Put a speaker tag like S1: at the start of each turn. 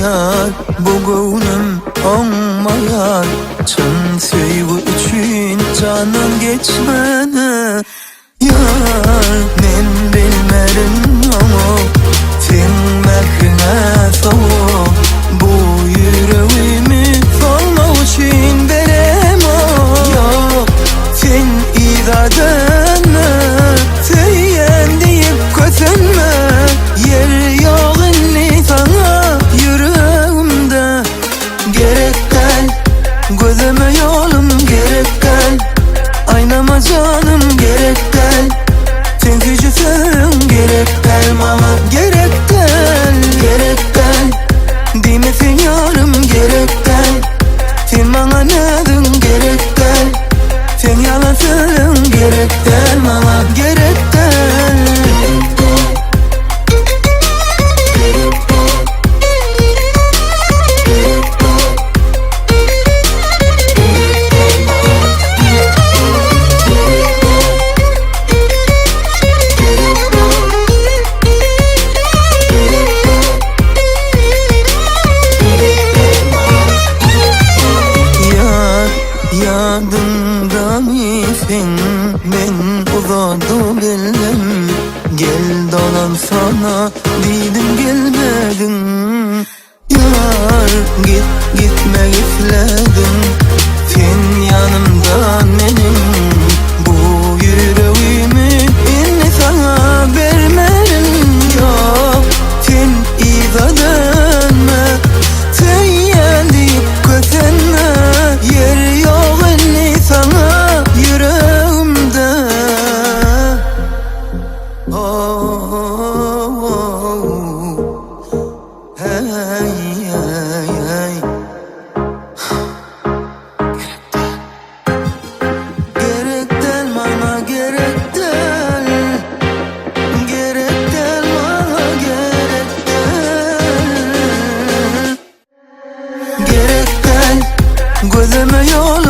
S1: yar, bu gönlüm olmayar. Çın sevgi üçün canan geçmene yar. Men bilmerim ama sen mehrine soğuk. Bu yüreğimi solma için verem yok. Sen iradene teyyen deyip kötünme. Yer yok inni sana yüreğimde. Gerek gel gözüme yolum, gerek gel aynama canım, gerek gel sen gücüsün, gerek gel mama, gerek gel, gerek gel demesin yarım, gerek gel sen bana nedin, gerek gel sen yalansın, gerek gel mama, gerek gel. Yadımda mısın? Ben uzadı bildim. Gel dolan sana dedim, gelmedin. Yar git gitme gitledin. Sen yanımda benim. Bu yüreğimi inni sana vermedim. Yok sen izah dönme. Sen yendik kötünme. Yer yok inni sana yüreğimde. Oh, oh, oh. Hey, hey, hey. Gerek değil mama, gerek değil. Gerek değil mama, gerek değil. Gerek değil gözüme yol,